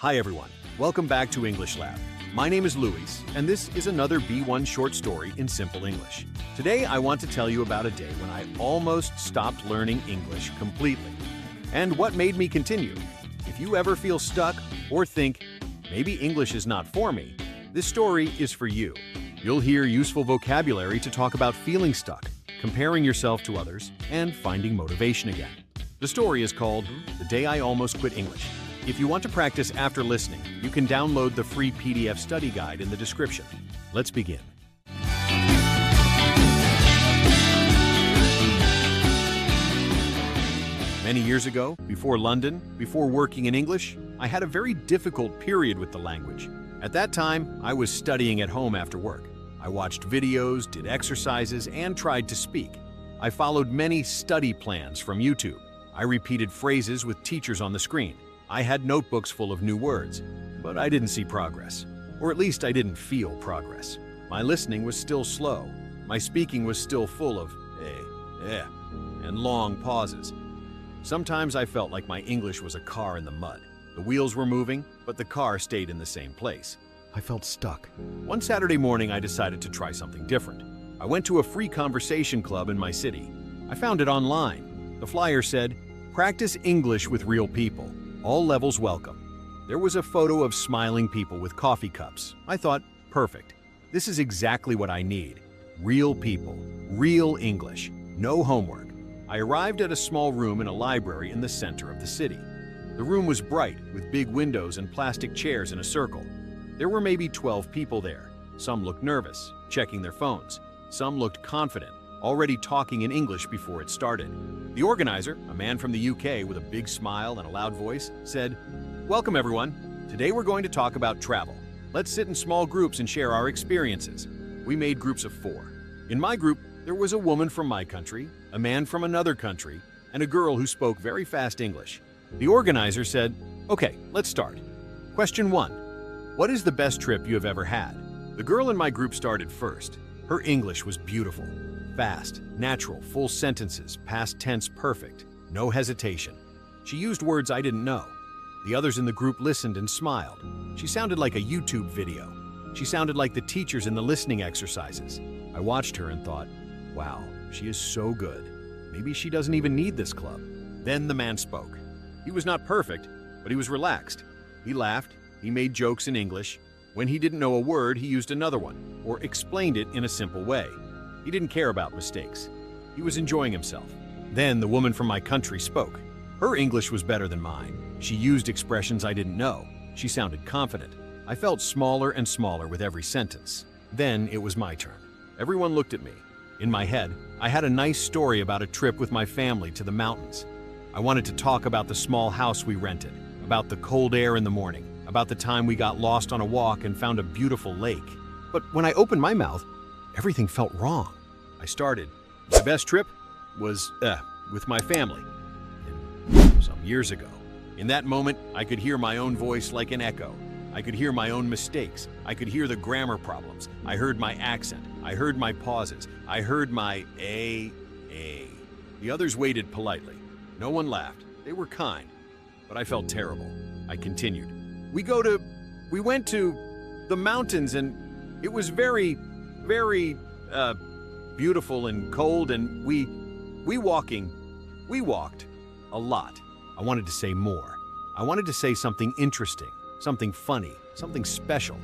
Hi everyone, welcome back to English Lab. My name is Luis, and this is another B1 short story in simple English. Today I want to tell you about a day when I almost stopped learning English completely, and what made me continue. If you ever feel stuck or think, maybe English is not for me, this story is for you. You'll hear useful vocabulary to talk about feeling stuck, comparing yourself to others, and finding motivation again. The story is called The Day I Almost Quit English. If you want to practice after listening, you can download the free PDF study guide in the description. Let's begin. Many years ago, before London, before working in English, I had a very difficult period with the language. At that time, I was studying at home after work. I watched videos, did exercises, and tried to speak. I followed many study plans from YouTube. I repeated phrases with teachers on the screen. I had notebooks full of new words, but I didn't see progress. Or at least I didn't feel progress. My listening was still slow. My speaking was still full of and long pauses. Sometimes I felt like my English was a car in the mud. The wheels were moving, but the car stayed in the same place. I felt stuck. One Saturday morning, I decided to try something different. I went to a free conversation club in my city. I found it online. The flyer said, "Practice English with real people. All levels welcome." There was a photo of smiling people with coffee cups. I thought, perfect. This is exactly what I need. Real people, real English, no homework. I arrived at a small room in a library in the center of the city. The room was bright, with big windows and plastic chairs in a circle. There were maybe 12 people there. Some looked nervous, checking their phones. Some looked confident, already talking in English before it started. The organizer, a man from the UK with a big smile and a loud voice, said, "Welcome everyone. Today we're going to talk about travel. Let's sit in small groups and share our experiences." We made groups of 4. In my group, there was a woman from my country, a man from another country, and a girl who spoke very fast English. The organizer said, "Okay, let's start. Question 1. What is the best trip you have ever had?" The girl in my group started first. Her English was beautiful. Fast, natural, full sentences, past tense perfect, no hesitation. She used words I didn't know. The others in the group listened and smiled. She sounded like a YouTube video. She sounded like the teachers in the listening exercises. I watched her and thought, wow, she is so good. Maybe she doesn't even need this club. Then the man spoke. He was not perfect, but he was relaxed. He laughed, he made jokes in English. When he didn't know a word, he used another one, or explained it in a simple way. He didn't care about mistakes. He was enjoying himself. Then the woman from my country spoke. Her English was better than mine. She used expressions I didn't know. She sounded confident. I felt smaller and smaller with every sentence. Then it was my turn. Everyone looked at me. In my head, I had a nice story about a trip with my family to the mountains. I wanted to talk about the small house we rented, about the cold air in the morning, about the time we got lost on a walk and found a beautiful lake. But when I opened my mouth, everything felt wrong. I started. My best trip was, with my family. Some years ago. In that moment, I could hear my own voice like an echo. I could hear my own mistakes. I could hear the grammar problems. I heard my accent. I heard my pauses. I heard my a. The others waited politely. No one laughed. They were kind. But I felt terrible. I continued. We went to the mountains and it was very, beautiful and cold, and we walked a lot. I wanted to say more. I wanted to say something interesting, something funny, something special.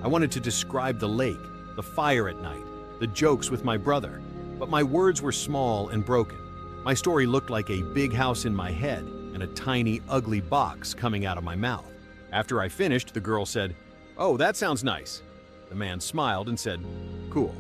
I wanted to describe the lake, the fire at night, the jokes with my brother, but my words were small and broken. My story looked like a big house in my head and a tiny, ugly box coming out of my mouth. After I finished, the girl said, "Oh, that sounds nice." The man smiled and said, "Cool."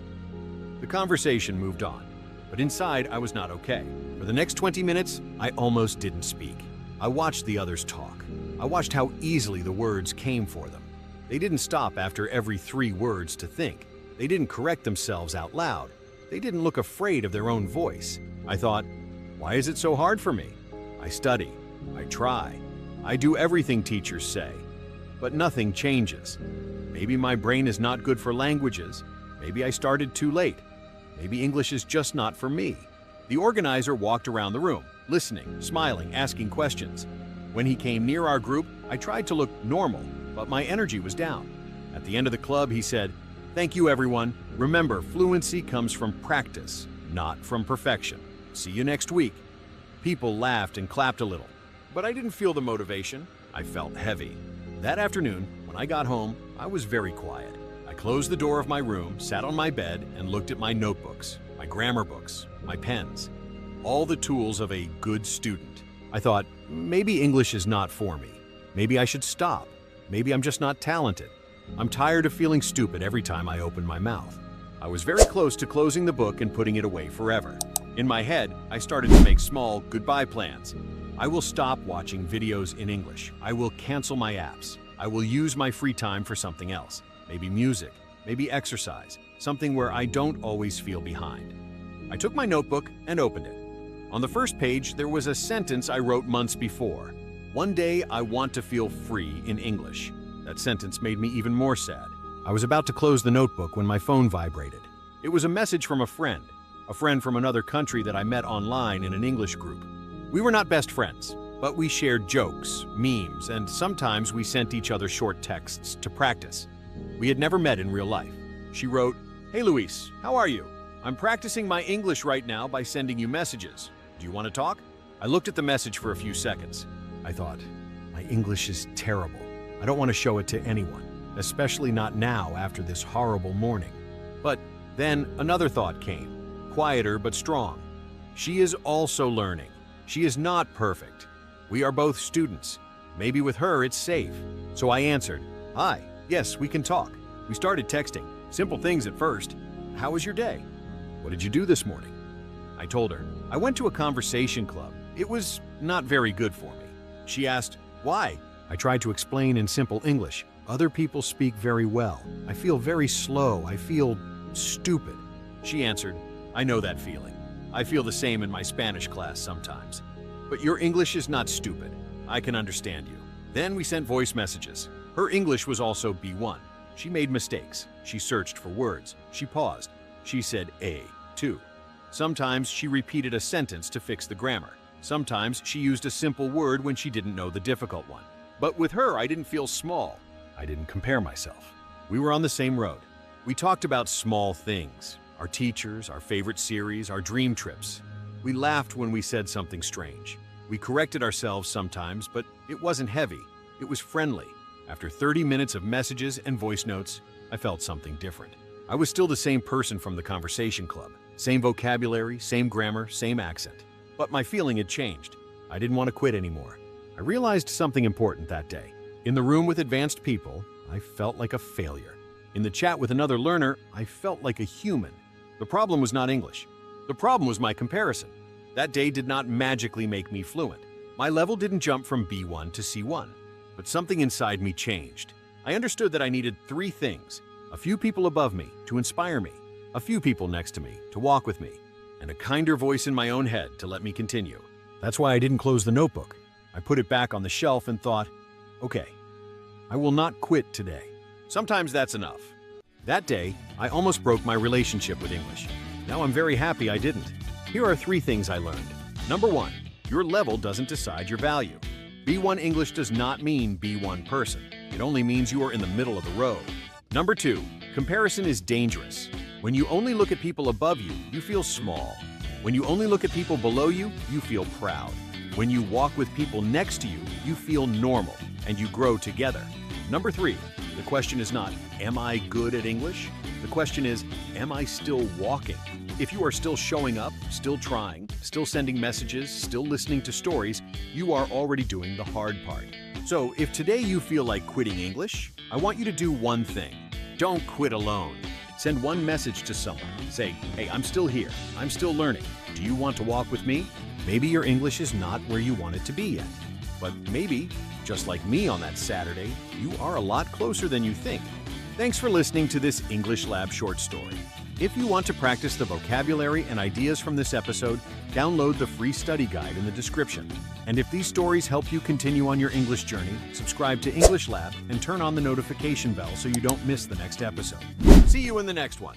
The conversation moved on, but inside I was not okay. For the next 20 minutes, I almost didn't speak. I watched the others talk. I watched how easily the words came for them. They didn't stop after every 3 words to think. They didn't correct themselves out loud. They didn't look afraid of their own voice. I thought, why is it so hard for me? I study. I try. I do everything teachers say. But nothing changes. Maybe my brain is not good for languages. Maybe I started too late. Maybe English is just not for me. The organizer walked around the room, listening, smiling, asking questions. When he came near our group, I tried to look normal, but my energy was down. At the end of the club, he said, "Thank you, everyone. Remember, fluency comes from practice, not from perfection. See you next week." People laughed and clapped a little, but I didn't feel the motivation. I felt heavy. That afternoon, when I got home, I was very quiet. I closed the door of my room, sat on my bed, and looked at my notebooks, my grammar books, my pens, all the tools of a good student. I thought, maybe English is not for me. Maybe I should stop. Maybe I'm just not talented. I'm tired of feeling stupid every time I open my mouth. I was very close to closing the book and putting it away forever. In my head, I started to make small goodbye plans. I will stop watching videos in English. I will cancel my apps. I will use my free time for something else. Maybe music, maybe exercise, something where I don't always feel behind. I took my notebook and opened it. On the first page, there was a sentence I wrote months before. "One day I want to feel free in English." That sentence made me even more sad. I was about to close the notebook when my phone vibrated. It was a message from a friend from another country that I met online in an English group. We were not best friends, but we shared jokes, memes, and sometimes we sent each other short texts to practice. We had never met in real life. She wrote, "Hey Luis, how are you? I'm practicing my English right now by sending you messages. Do you want to talk?" I looked at the message for a few seconds. I thought, my English is terrible. I don't want to show it to anyone, especially not now after this horrible morning. But then another thought came, quieter but strong. She is also learning. She is not perfect. We are both students. Maybe with her it's safe. So I answered, "Hi, yes, we can talk." We started texting, simple things at first. "How was your day? What did you do this morning?" I told her, "I went to a conversation club. It was not very good for me." She asked, "Why?" I tried to explain in simple English. "Other people speak very well. I feel very slow. I feel stupid." She answered, "I know that feeling. I feel the same in my Spanish class sometimes. But your English is not stupid. I can understand you." Then we sent voice messages. Her English was also B1. She made mistakes. She searched for words. She paused. She said A, too. Sometimes she repeated a sentence to fix the grammar. Sometimes she used a simple word when she didn't know the difficult one. But with her, I didn't feel small. I didn't compare myself. We were on the same road. We talked about small things, our teachers, our favorite series, our dream trips. We laughed when we said something strange. We corrected ourselves sometimes, but it wasn't heavy. It was friendly. After 30 minutes of messages and voice notes, I felt something different. I was still the same person from the conversation club. Same vocabulary, same grammar, same accent. But my feeling had changed. I didn't want to quit anymore. I realized something important that day. In the room with advanced people, I felt like a failure. In the chat with another learner, I felt like a human. The problem was not English. The problem was my comparison. That day did not magically make me fluent. My level didn't jump from B1 to C1. But something inside me changed. I understood that I needed 3 things. A few people above me to inspire me, a few people next to me to walk with me, and a kinder voice in my own head to let me continue. That's why I didn't close the notebook. I put it back on the shelf and thought, okay, I will not quit today. Sometimes that's enough. That day, I almost broke my relationship with English. Now I'm very happy I didn't. Here are 3 things I learned. Number 1, your level doesn't decide your value. B1 English does not mean B1 person. It only means you are in the middle of the road. Number 2, comparison is dangerous. When you only look at people above you, you feel small. When you only look at people below you, you feel proud. When you walk with people next to you, you feel normal, and you grow together. Number 3, the question is not, am I good at English? The question is, am I still walking? If you are still showing up, still trying, still sending messages, still listening to stories, you are already doing the hard part. So if today you feel like quitting English, I want you to do one thing. Don't quit alone. Send one message to someone. Say, hey, I'm still here. I'm still learning. Do you want to walk with me? Maybe your English is not where you want it to be yet. But maybe, just like me on that Saturday, you are a lot closer than you think. Thanks for listening to this English Lab short story. If you want to practice the vocabulary and ideas from this episode, download the free study guide in the description. And if these stories help you continue on your English journey, subscribe to English Lab and turn on the notification bell so you don't miss the next episode. See you in the next one.